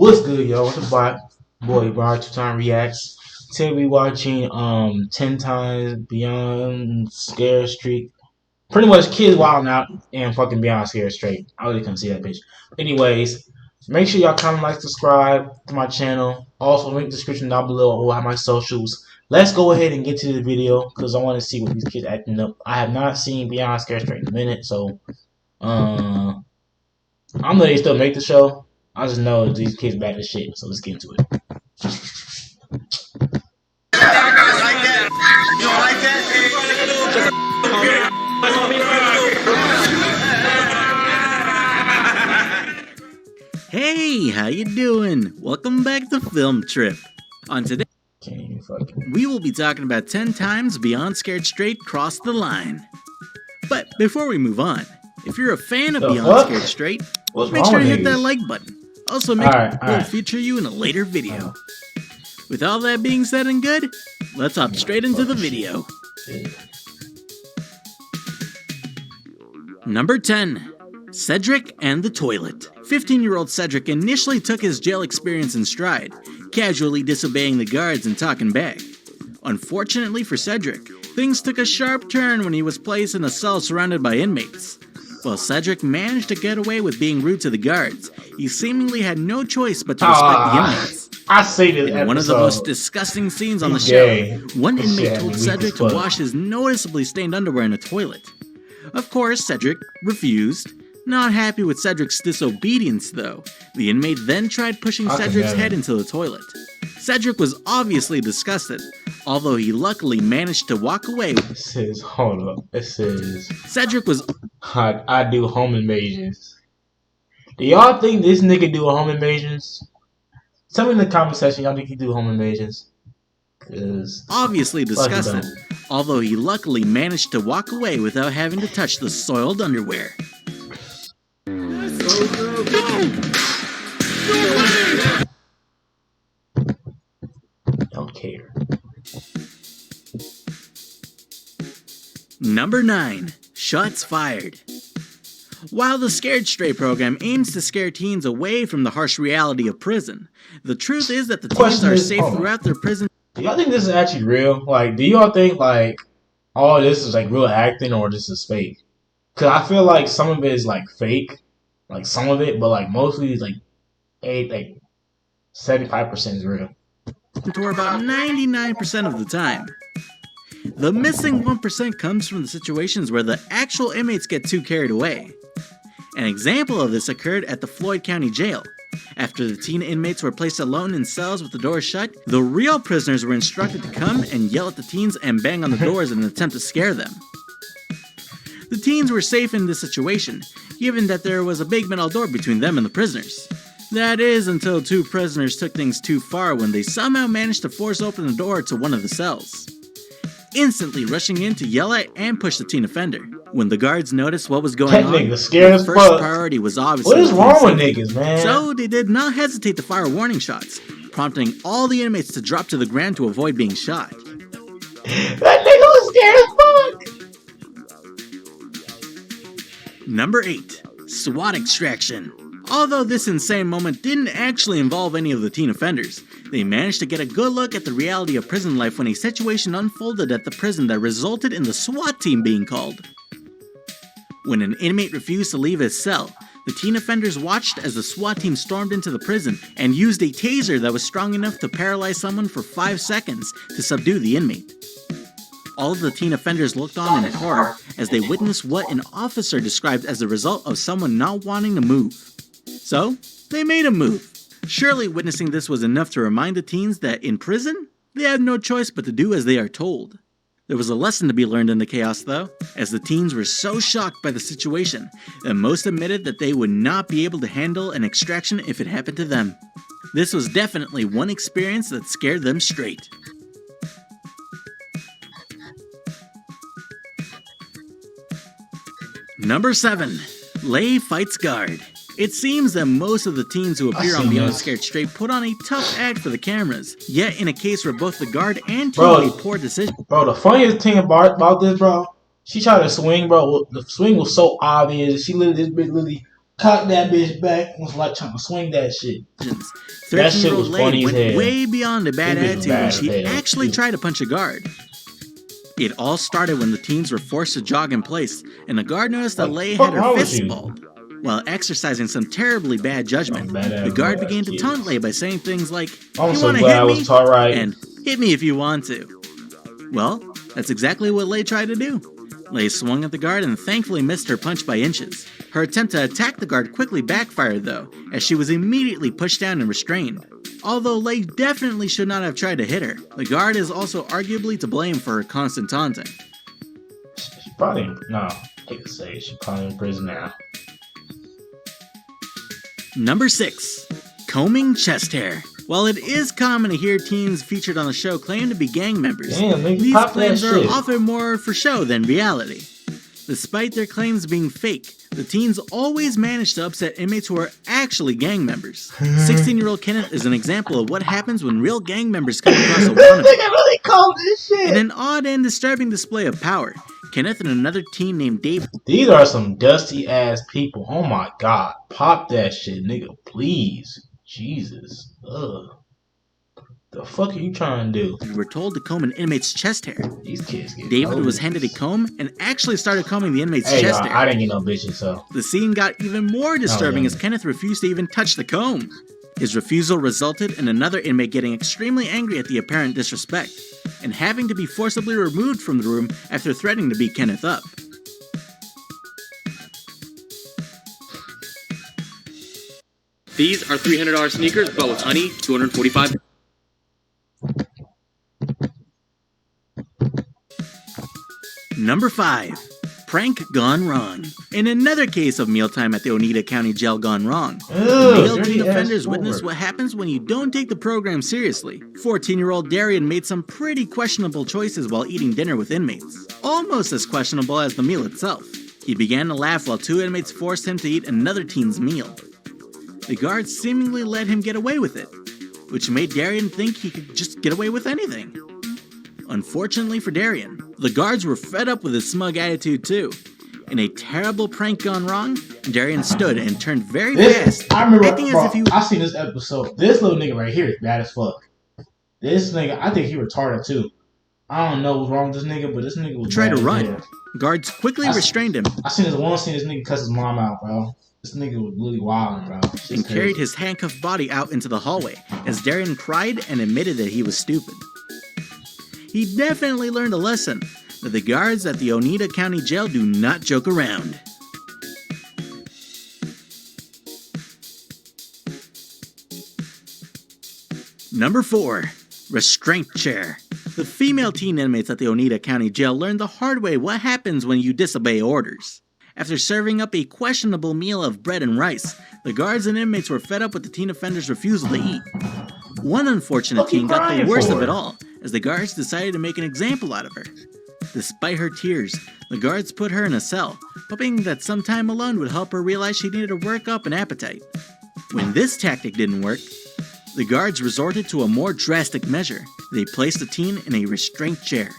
What's good, yo? What's the boy Bar 2 Time Reacts. Today we watching 10 Times Beyond Scared Street. Pretty much kids wilding out and fucking Beyond Scared Straight. I really couldn't see that bitch. Anyways, make sure y'all comment, like, subscribe to my channel. Also, link in the description down below will have my socials. Let's go ahead and get to the video because I want to see what these kids acting up. I have not seen Beyond Scared Straight in a minute, so I don't know if they still make the show. I just know these kids bad as shit, so let's get into it. Hey, how you doing? Welcome back to Film Trip. On today, we will be talking about 10 times Beyond Scared Straight crossed the line. But before we move on, if you're a fan of Beyond Scared Straight, make sure to hit that like button. Also, we'll feature you in a later video. With all that being said and good, let's hop straight into the video. Number 10. Cedric and the Toilet. 15-year-old Cedric initially took his jail experience in stride, casually disobeying the guards and talking back. Unfortunately for Cedric, things took a sharp turn when he was placed in a cell surrounded by inmates. While Cedric managed to get away with being rude to the guards, he seemingly had no choice but to respect the inmates. I say this in one of the most disgusting scenes on the show, one inmate told Cedric to wash his noticeably stained underwear in a toilet. Of course, Cedric refused. Not happy with Cedric's disobedience, though, the inmate then tried pushing Cedric's head into the toilet. Cedric was obviously disgusted, although he luckily managed to walk away. Hold up. Cedric was... I do home invasions. Do y'all think this nigga do home invasions? Tell me in the comment section, y'all think he do home invasions? Cause obviously disgusted, although he luckily managed to walk away without having to touch the soiled underwear. Don't care. Number 9. Shots fired. While the Scared Straight program aims to scare teens away from the harsh reality of prison, the truth is that the teens are safe throughout their prison. Do y'all think this is actually real? Like, do y'all think, like, all this is, like, real acting or this is fake? Because I feel like some of it is, like, fake. Like, some of it, but, like, mostly is, like 75% is real. To about 99% of the time. The missing 1% comes from the situations where the actual inmates get too carried away. An example of this occurred at the Floyd County Jail. After the teen inmates were placed alone in cells with the doors shut, the real prisoners were instructed to come and yell at the teens and bang on the doors in an attempt to scare them. The teens were safe in this situation, given that there was a big metal door between them and the prisoners. That is, until two prisoners took things too far when they somehow managed to force open the door to one of the cells, instantly rushing in to yell at and push the teen offender. When the guards noticed what was going on, the first priority was obviously... What is wrong with niggas, man? So they did not hesitate to fire warning shots, prompting all the inmates to drop to the ground to avoid being shot. That nigga was scared as fuck! Number 8. SWAT extraction. Although this insane moment didn't actually involve any of the teen offenders, they managed to get a good look at the reality of prison life when a situation unfolded at the prison that resulted in the SWAT team being called. When an inmate refused to leave his cell, the teen offenders watched as the SWAT team stormed into the prison and used a taser that was strong enough to paralyze someone for 5 seconds to subdue the inmate. All of the teen offenders looked on in horror as they witnessed what an officer described as the result of someone not wanting to move. So, they made a move. Surely witnessing this was enough to remind the teens that in prison, they have no choice but to do as they are told. There was a lesson to be learned in the chaos though, as the teens were so shocked by the situation that most admitted that they would not be able to handle an extraction if it happened to them. This was definitely one experience that scared them straight. Number 7. Lay fights guard. It seems that most of the teens who appear on Beyond Scared Straight put on a tough act for the cameras, yet in a case where both the guard and teen made poor decisions. Bro, the funniest thing about this, bro, she tried to swing, bro. The swing was so obvious. She literally cocked that bitch back, was like trying to swing that shit. That shit 13-year-old was Lei funny as went hell. way beyond a bad That bitch was attitude when bad she as hell. actually tried to punch a guard. It all started when the teens were forced to jog in place, and the guard noticed that What Lei the fuck had her wrong with fists you? balled. While exercising some terribly bad judgment, Badass the guard boy, began to kids. taunt Lei by saying things like, I'm "You so want to glad hit I was me?" taught right. and "Hit me if you want to." Well, that's exactly what Lei tried to do. Lei swung at the guard and thankfully missed her punch by inches. Her attempt to attack the guard quickly backfired though, as she was immediately pushed down and restrained. Although Lei definitely should not have tried to hit her, the guard is also arguably to blame for her constant taunting. She probably, no, I hate to say it, she probably in prison now. Number 6. Combing chest hair. While it is common to hear teens featured on the show claim to be gang members, Damn, nigga, these pop that claims are shit. often more for show than reality. Despite their claims being fake, the teens always manage to upset inmates who are actually gang members. 16-year-old Kenneth is an example of what happens when real gang members come across a This wannabe. nigga really called this shit. In an odd and disturbing display of power, Kenneth and another teen named David These are some dusty ass people. Oh my god. Pop that shit, nigga, please. Jesus. Ugh. The fuck are you trying to do? were told to comb an inmate's chest hair. These kids get David old. was handed a comb and actually started combing the inmate's Hey, chest I hair. didn't get no bitches, so. The scene got even more disturbing yeah. as Kenneth refused to even touch the comb. His refusal resulted in another inmate getting extremely angry at the apparent disrespect, and having to be forcibly removed from the room after threatening to beat Kenneth up. These are $300 sneakers, but with honey, $245. Number 5. Prank gone wrong. In another case of mealtime at the Oneida County Jail gone wrong, male dirty teen ass offenders forward. witness what happens when you don't take the program seriously. 14-year-old Darian made some pretty questionable choices while eating dinner with inmates. Almost as questionable as the meal itself. He began to laugh while 2 inmates forced him to eat another teen's meal. The guards seemingly let him get away with it, which made Darian think he could just get away with anything. Unfortunately for Darian, the guards were fed up with his smug attitude too. In a terrible prank gone wrong, Darian stood and turned very This, fast, I remember, acting as bro, if he I seen this episode. This little nigga right here is bad as fuck. This nigga, I think he retarded too. I don't know what's wrong with this nigga, but this nigga was tried bad to as run. hell. Guards quickly I- restrained him I seen this one scene, this nigga cuss his mom out, bro. This nigga was really wild, bro. It's and just carried crazy. his handcuffed body out into the hallway as Darian cried and admitted that he was stupid. He definitely learned a lesson that the guards at the Oneida County Jail do not joke around. Number 4. Restraint Chair. The female teen inmates at the Oneida County Jail learned the hard way what happens when you disobey orders. After serving up a questionable meal of bread and rice, the guards and inmates were fed up with the teen offender's refusal to eat. One unfortunate What you teen got the crying worst for? of it all, as the guards decided to make an example out of her. Despite her tears, the guards put her in a cell, hoping that some time alone would help her realize she needed to work up an appetite. When this tactic didn't work, the guards resorted to a more drastic measure. They placed the teen in a restraint chair.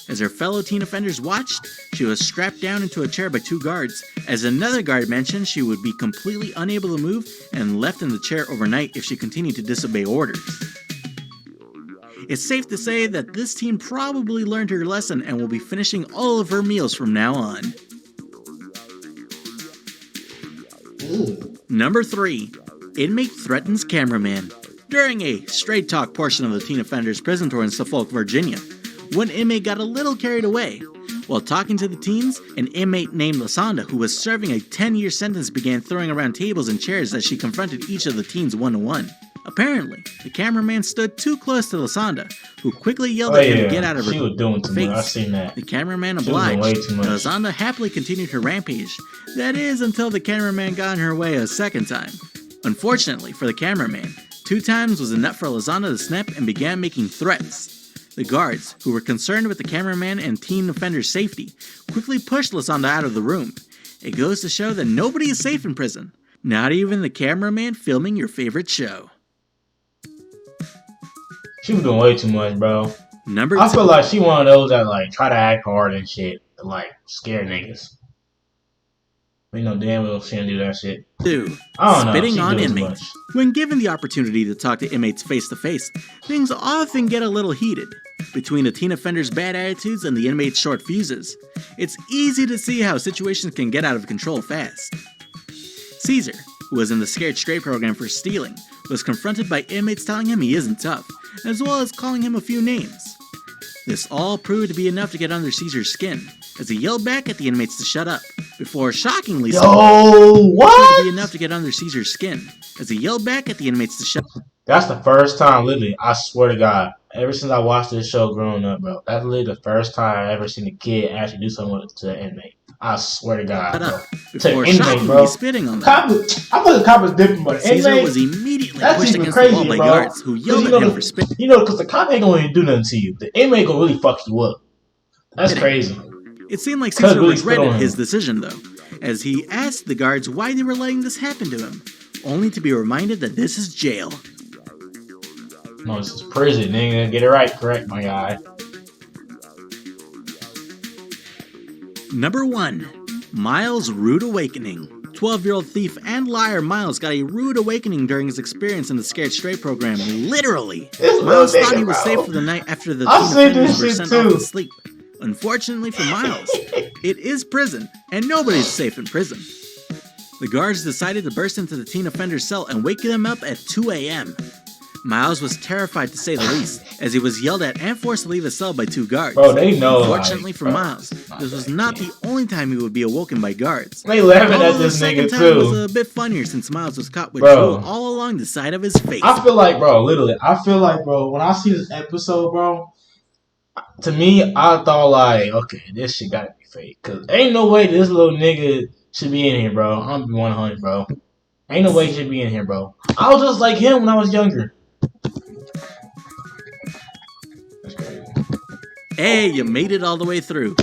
As her fellow teen offenders watched, she was strapped down into a chair by 2 guards, as another guard mentioned she would be completely unable to move and left in the chair overnight if she continued to disobey orders. It's safe to say that this teen probably learned her lesson and will be finishing all of her meals from now on. Ugh. Number 3. Inmate threatens cameraman. During a straight talk portion of the teen offender's prison tour in Suffolk, Virginia, one inmate got a little carried away. While talking to the teens, an inmate named Lasanda, who was serving a 10-year sentence, began throwing around tables and chairs as she confronted each of the teens one-to-one. Apparently, the cameraman stood too close to Lasanda, who quickly yelled Oh at him yeah, to get out of her she was doing too face. much. I seen that. The cameraman She was doing obliged, way too and much. Lasanda happily continued her rampage. That is, until the cameraman got in her way a second time. Unfortunately for the cameraman, 2 times was enough for Lasanda to snap and began making threats. The guards, who were concerned with the cameraman and teen offender's safety, quickly pushed Lasanda out of the room. It goes to show that nobody is safe in prison, not even the cameraman filming your favorite show. She was doing way too much, bro. Number I 2. feel like she one of those that like try to act hard and shit, to, like scare niggas. We know damn well she didn't do that shit. 2. I don't know. Spitting She on do as inmates. much. When given the opportunity to talk to inmates face to face, things often get a little heated. Between the teen offender's bad attitudes and the inmates' short fuses, it's easy to see how situations can get out of control fast. Caesar, who was in the Scared Straight program for stealing, was confronted by inmates telling him he isn't tough, as well as calling him a few names. This all proved to be enough to get under Caesar's skin, as he yelled back at the inmates to shut up, before shockingly Yo, proved to what? be enough to get under Caesar's skin, as he yelled back at the inmates to shut up. That's the first time, literally, I swear to God, ever since I watched this show growing up, bro, that's literally the first time I ever seen a kid actually do something to an inmate. I swear to God, bro. Before inmate, shockingly bro. spitting on them. I thought the cop was different, but Caesar inmate, was immediately that's pushed even against the wall crazier, by bro. guards, who yelled you at know him for spitting. You know, because the cop ain't gonna do nothing to you. The inmate gonna really fuck you up. That's crazy. It seemed like Cuz Caesar really spit regretted on his him. decision, though, as he asked the guards why they were letting this happen to him, only to be reminded that this is jail. No, this is prison, nigga. Get it right, correct, my guy. Number 1. Miles' Rude Awakening. 12-year-old thief and liar Miles got a rude awakening during his experience in the Scared Straight program. Literally. This Miles little thought nigga, he was bro. safe for the night after the I teen seen offenders this were shit sent too. off to sleep. Unfortunately for Miles, it is prison, and nobody's safe in prison. The guards decided to burst into the teen offender's cell and wake them up at 2 a.m. Miles was terrified to say the least, as he was yelled at and forced to leave his cell by 2 guards. Bro, they know. Unfortunately like, for bro, Miles, this was not the only time he would be awoken by guards. They laughing Although at the this second nigga time was too. a bit funnier since Miles was caught with Bro. drool all along the side of his face. I feel like, bro, literally, when I see this episode, bro, to me, I thought like, okay, this shit gotta be fake, cause ain't no way this little nigga should be in here, bro. I'm gonna be 100, bro. Ain't no way he should be in here, bro. I was just like him when I was younger. That's crazy. Hey, you made it all the way through.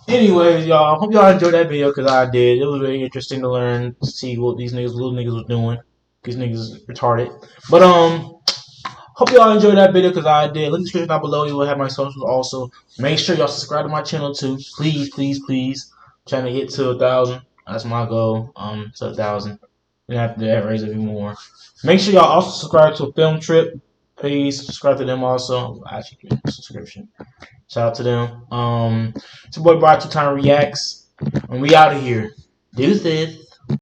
Anyways, y'all, hope y'all enjoyed that video, cause I did. It was really interesting to learn, to see what these little niggas was doing. These niggas retarded. But hope y'all enjoyed that video, cause I did. Link in the description down below. You will have my socials also. Make sure y'all subscribe to my channel too. Please, please, please. Trying to get to 1,000. That's my goal. To 1,000. And after that, raise it even more. Make sure y'all also subscribe to Film Trip. Please subscribe to them also. Actually, give me a subscription. Shout out to them. It's your boy Brian 2 Time Reacts. And we out of here. Deuces.